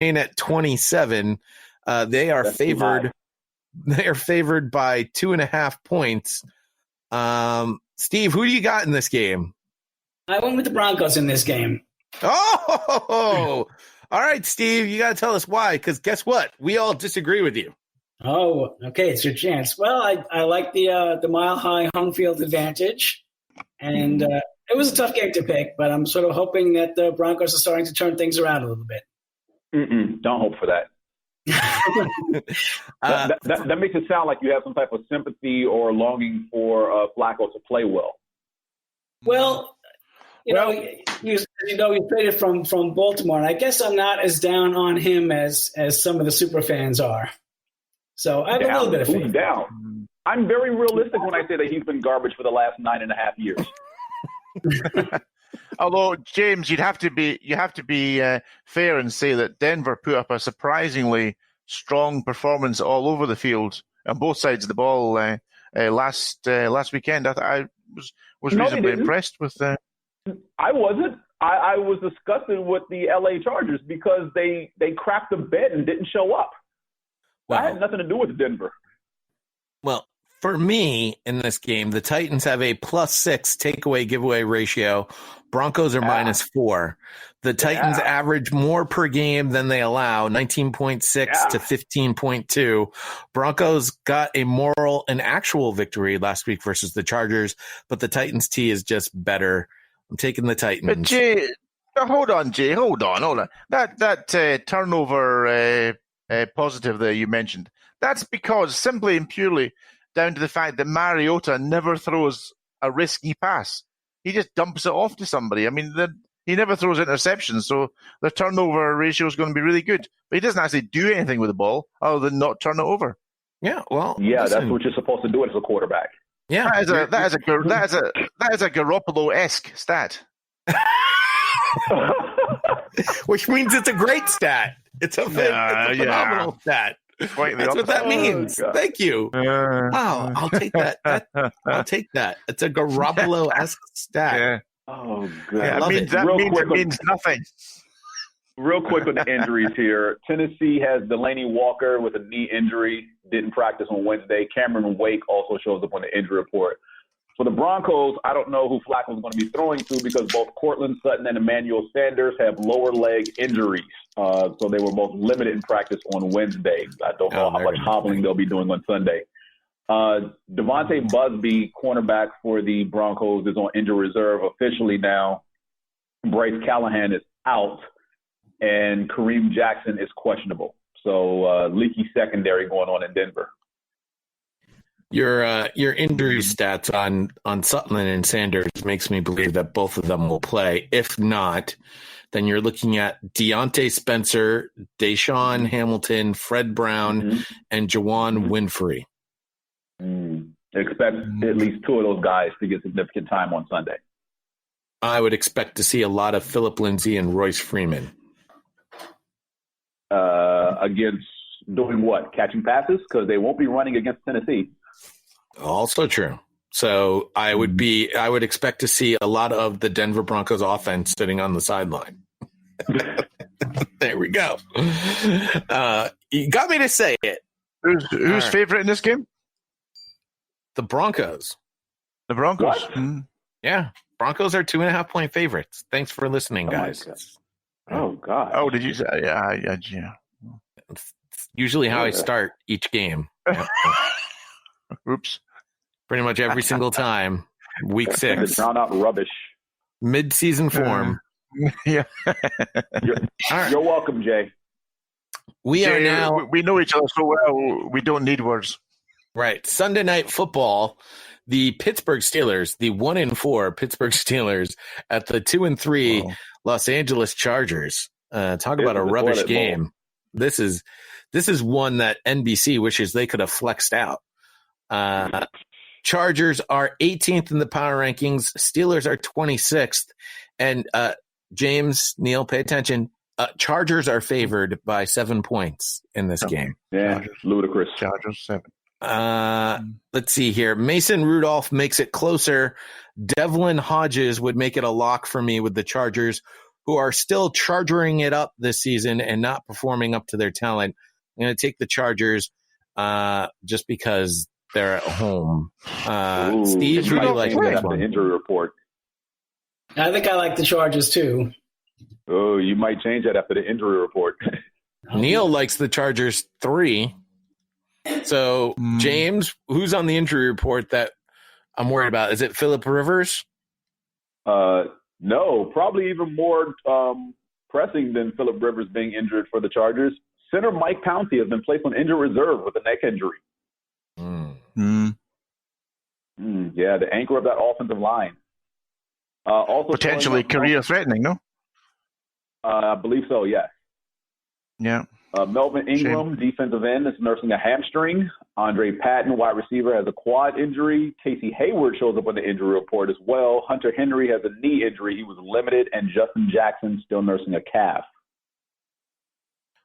Paying at 27. They are favored. They are favored by 2.5 points. Steve, who do you got in this game? I went with the Broncos in this game. Oh, all right, Steve, you got to tell us why, because guess what? We all disagree with you. Oh, okay, it's your chance. Well, I like the mile-high home field advantage, and it was a tough game to pick, but I'm sort of hoping that the Broncos are starting to turn things around a little bit. Don't hope for that. That makes it sound like you have some type of sympathy or longing for Flacco to play well. Well, you know, he traded from Baltimore, and I guess I'm not as down on him as some of the super fans are. So I have a little bit of faith. Down? I'm very realistic when I say that he's been garbage for the last 9.5 years. Although, James, you have to be fair and say that Denver put up a surprisingly strong performance all over the field on both sides of the ball last weekend. I was reasonably impressed with. I wasn't. I was disgusted with the LA Chargers because they crapped the bed and didn't show up. That had nothing to do with Denver. Well, for me in this game, the Titans have a +6 takeaway giveaway ratio. Broncos are -4. The Titans average more per game than they allow, 19.6 to 15.2. Broncos got a moral and actual victory last week versus the Chargers, but the Titans T is just better. I'm taking the Titans. But Jay, hold on. That turnover positive that you mentioned, that's because simply and purely down to the fact that Mariota never throws a risky pass. He just dumps it off to somebody. I mean, he never throws interceptions, so the turnover ratio is going to be really good. But he doesn't actually do anything with the ball other than not turn it over. Yeah, well, that's what you're supposed to do as a quarterback. Yeah, that is a Garoppolo-esque stat. Which means it's a great stat. It's a phenomenal stat. That's what that means. Thank you. Wow, I'll take that. I'll take that. It's a Garoppolo-esque stat. Yeah. Oh, good. It means nothing. Real quick on the injuries here. Tennessee has Delaney Walker with a knee injury, didn't practice on Wednesday. Cameron Wake also shows up on the injury report. For the Broncos, I don't know who Flacco is going to be throwing to because both Cortland Sutton and Emmanuel Sanders have lower leg injuries. So they were both limited in practice on Wednesday. I don't know how much hobbling they'll be doing on Sunday. Devontae Busby, cornerback for the Broncos, is on injury reserve officially now. Bryce Callahan is out, and Kareem Jackson is questionable. So leaky secondary going on in Denver. Your injury stats on Sutton and Sanders makes me believe that both of them will play. If not, then you're looking at Deontay Spencer, Deshaun Hamilton, Fred Brown, and Juwan Winfrey. Expect at least two of those guys to get significant time on Sunday. I would expect to see a lot of Phillip Lindsay and Royce Freeman. Against doing what? Catching passes? Because they won't be running against Tennessee. Also true. So I would expect to see a lot of the Denver Broncos offense sitting on the sideline. There we go. You got me to say it. Who's favorite in this game? The Broncos. The Broncos. Yeah. Broncos are 2.5 point favorites. Thanks for listening, guys. Oh, God. Oh, did you say? Yeah. It's usually how I start each game. Oops. Pretty much every single time. Week 6. Drown out rubbish. Mid-season form. Yeah. You're welcome, Jay. We know each other so well, we don't need words. Right. Sunday Night Football, the Pittsburgh Steelers, the 1-4 Pittsburgh Steelers at the 2-3 Los Angeles Chargers. Talk about a rubbish game. This is one that NBC wishes they could have flexed out. Chargers are 18th in the power rankings. Steelers are 26th. And James, Neil, pay attention. Chargers are favored by 7 points in this game. Yeah, Chargers. Ludicrous. Chargers 7. Let's see here. Mason Rudolph makes it closer. Devlin Hodges would make it a lock for me with the Chargers. who are still charging it up this season and not performing up to their talent. I'm going to take the Chargers just because they're at home. Steve, who do you like? The injury report. I think I like the Chargers too. Oh, you might change that after the injury report. Neil likes the Chargers 3. So, James, who's on the injury report that I'm worried about? Is it Phillip Rivers? No, probably even more pressing than Phillip Rivers being injured for the Chargers. Center Mike Pouncey has been placed on injured reserve with a neck injury. Yeah, the anchor of that offensive line. Also potentially career-threatening, no? I believe so, yes. Yeah. Melvin Ingram, defensive end, is nursing a hamstring. Andre Patton, wide receiver, has a quad injury. Casey Hayward shows up on the injury report as well. Hunter Henry has a knee injury. He was limited. And Justin Jackson still nursing a calf.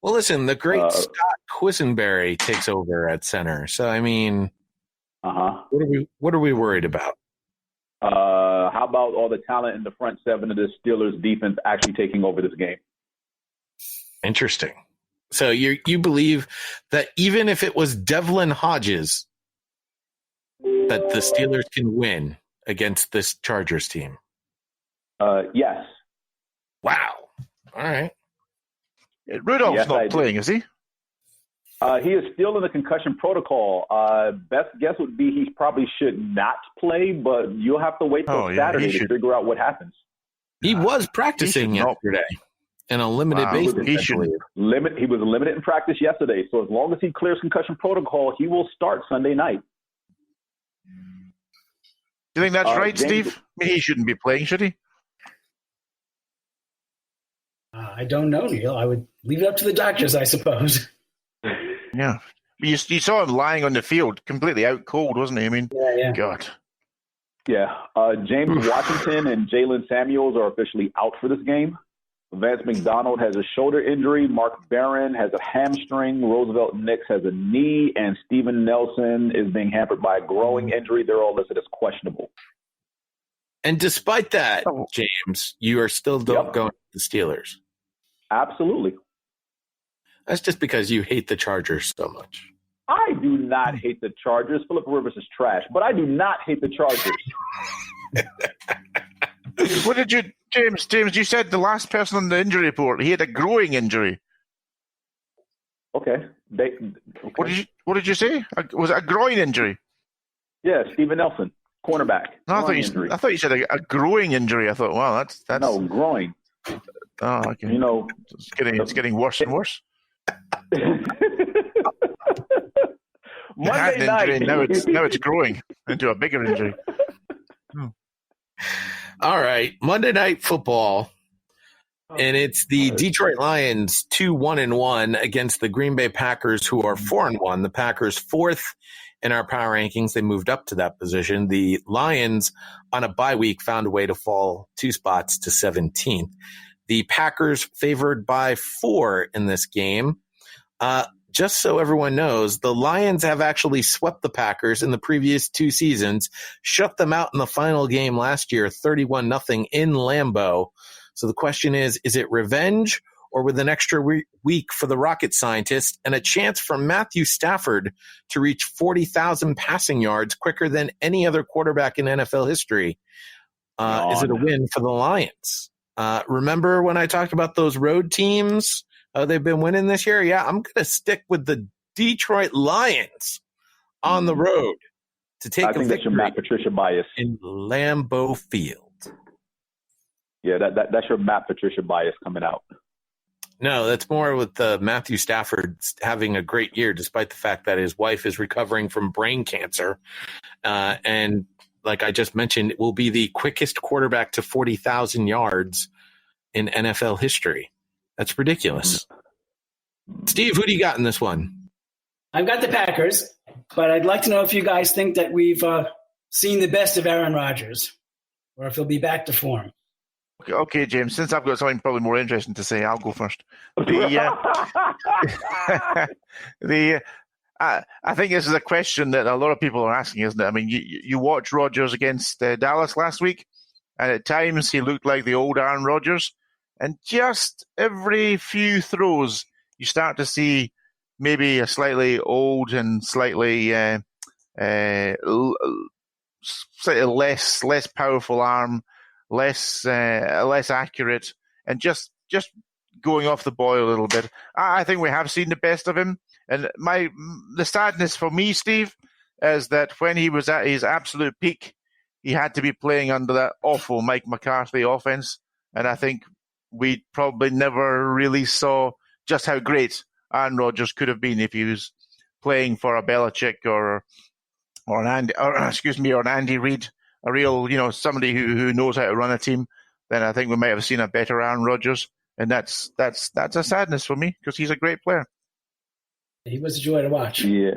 Well, listen, the great Scott Quisenberry takes over at center. So, I mean, what are we worried about? How about all the talent in the front seven of the Steelers defense actually taking over this game? Interesting. So you believe that even if it was Devlin Hodges, that the Steelers can win against this Chargers team? Yes. Wow. All right. Rudolph's not playing, is he? He is still in the concussion protocol. Best guess would be he probably should not play, but you'll have to wait till Saturday to figure out what happens. He was practicing yesterday in a limited basis. He was limited in practice yesterday, so as long as he clears concussion protocol, he will start Sunday night. Do you think that's right, James, Steve? I mean, he shouldn't be playing, should he? I don't know, Neil. I would leave it up to the doctors, I suppose. Yeah. You saw him lying on the field, completely out cold, wasn't he? I mean, God. Yeah. James Washington and Jalen Samuels are officially out for this game. Vance McDonald has a shoulder injury. Mark Barron has a hamstring. Roosevelt Nix has a knee. And Steven Nelson is being hampered by a growing injury. They're all listed as questionable. And despite that, James, you are still going with the Steelers. Absolutely. That's just because you hate the Chargers so much. I do not hate the Chargers. Phillip Rivers is trash, but I do not hate the Chargers. What did you, James, you said the last person on the injury report, he had a growing injury. Okay. What did you say? Was it a groin injury? Yeah, Steven Nelson, cornerback. No, I thought you said a growing injury. I thought, wow, that's no, groin. Oh, okay. It's getting worse and worse. Monday night. Now it's growing into a bigger injury. All right, Monday Night Football, and it's the Detroit Lions 2-1-1 against the Green Bay Packers, who are 4-1. The Packers 4th in our power rankings. They moved up to that position. The Lions, on a bye week, found a way to fall 2 spots to 17th. The Packers favored by 4 in this game. Just so everyone knows, the Lions have actually swept the Packers in the previous 2 seasons, shut them out in the final game last year, 31-0 in Lambeau. So the question is it revenge or with an extra week for the rocket scientist and a chance for Matthew Stafford to reach 40,000 passing yards quicker than any other quarterback in NFL history? Is it a win for the Lions? Remember when I talked about those road teams? They've been winning this year. Yeah, I'm going to stick with the Detroit Lions on the road to take a victory Matt Patricia bias in Lambeau Field. Yeah, that's your Matt Patricia bias coming out. No, that's more with Matthew Stafford having a great year, despite the fact that his wife is recovering from brain cancer. And like I just mentioned, it will be the quickest quarterback to 40,000 yards in NFL history. That's ridiculous. Steve, who do you got in this one? I've got the Packers, but I'd like to know if you guys think that we've seen the best of Aaron Rodgers or if he'll be back to form. Okay, James, since I've got something probably more interesting to say, I'll go first. I think this is a question that a lot of people are asking, isn't it? I mean, you watched Rodgers against Dallas last week, and at times he looked like the old Aaron Rodgers. And just every few throws, you start to see maybe a slightly old and slightly less powerful arm, less accurate, and just going off the boil a little bit. I think we have seen the best of him. And the sadness for me, Steve, is that when he was at his absolute peak, he had to be playing under that awful Mike McCarthy offense. And I think we probably never really saw just how great Aaron Rodgers could have been if he was playing for a Belichick or an Andy Reid, a real, somebody who knows how to run a team. Then I think we might have seen a better Aaron Rodgers, and that's a sadness for me because he's a great player. He was a joy to watch. Yeah.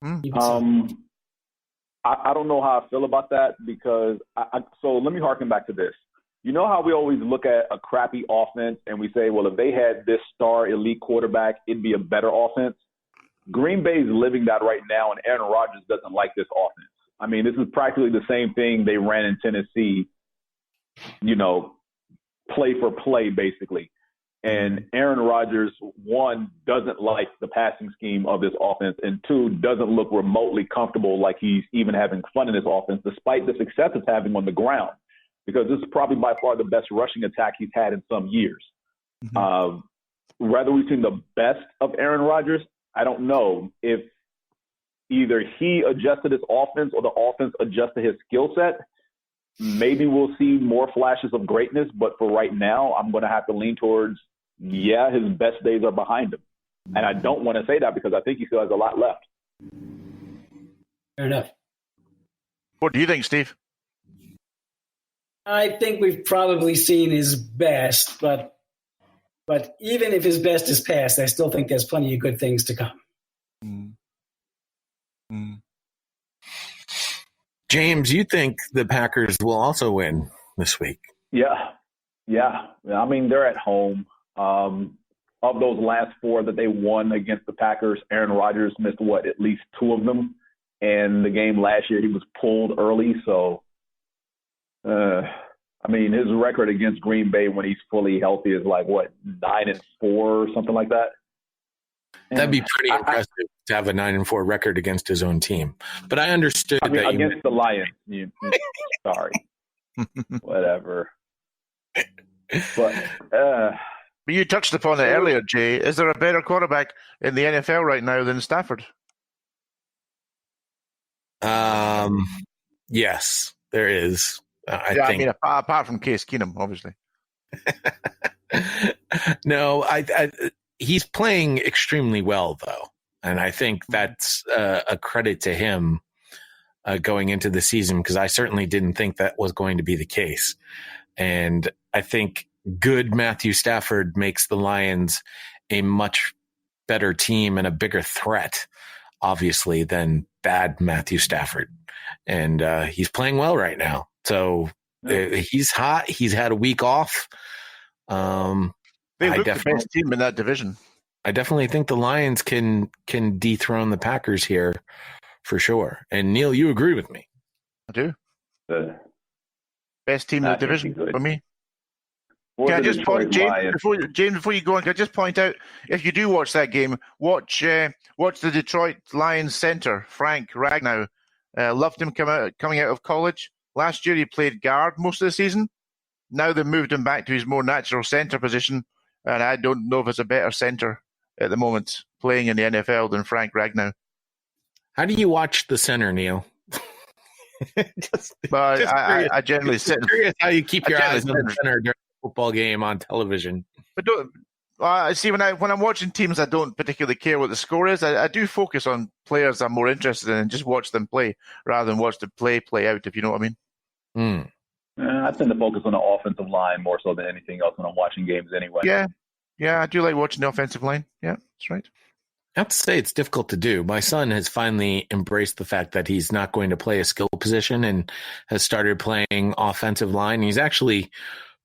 I don't know how I feel about that because so let me harken back to this. You know how we always look at a crappy offense and we say, well, if they had this star elite quarterback, it'd be a better offense. Green Bay is living that right now, and Aaron Rodgers doesn't like this offense. I mean, this is practically the same thing they ran in Tennessee, play for play, basically. And Aaron Rodgers, one, doesn't like the passing scheme of this offense, and two, doesn't look remotely comfortable like he's even having fun in this offense, despite the success it's having on the ground, because this is probably by far the best rushing attack he's had in some years. Whether we've seen the best of Aaron Rodgers, I don't know. If either he adjusted his offense or the offense adjusted his skill set, maybe we'll see more flashes of greatness. But for right now, I'm going to have to lean towards, his best days are behind him. And I don't want to say that because I think he still has a lot left. Fair enough. What do you think, Steve? I think we've probably seen his best, but even if his best is past, I still think there's plenty of good things to come. James, you think the Packers will also win this week? Yeah. I mean, they're at home. Of those last four that they won against the Packers, Aaron Rodgers missed, at least two of them. And the game last year, he was pulled early. So, his record against Green Bay when he's fully healthy is 9-4 or something like that. And that'd be pretty impressive to have a 9-4 record against his own team. But I understood that against the Lions. Sorry, whatever. But you touched upon it earlier, Jay. Is there a better quarterback in the NFL right now than Stafford? Yes, there is. I think. Apart from Case Keenum, obviously. No, he's playing extremely well, though. And I think that's a credit to him going into the season, because I certainly didn't think that was going to be the case. And I think good Matthew Stafford makes the Lions a much better team and a bigger threat, obviously, than bad Matthew Stafford. And he's playing well right now. So he's hot. He's had a week off. They look the best team in that division. I definitely think the Lions can dethrone the Packers here for sure. And Neil, you agree with me? I do. Best team in the division for me. Can I just point, James, before you go on, can I just point out, if you do watch that game, watch the Detroit Lions center, Frank Ragnow. Loved him coming out of college. Last year he played guard most of the season. Now they've moved him back to his more natural center position, and I don't know if it's a better center at the moment playing in the NFL than Frank Ragnow. How do you watch the center, Neil? I generally sit. Curious how you keep your eyes on the center during a football game on television. But see, when I'm watching teams, I don't particularly care what the score is. I do focus on players I'm more interested in and just watch them play rather than watch the play out, if you know what I mean. I tend to focus on the offensive line more so than anything else when I'm watching games anyway. Yeah, I do like watching the offensive line. Yeah, that's right. I have to say it's difficult to do. My son has finally embraced the fact that he's not going to play a skill position and has started playing offensive line. He's actually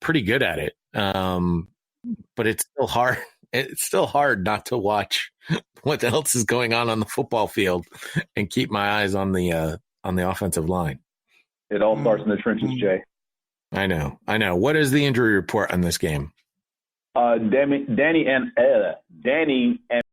pretty good at it. But it's still hard. It's still hard not to watch what else is going on the football field and keep my eyes on the offensive line. It all starts in the trenches, Jay. I know. What is the injury report on this game? Danny and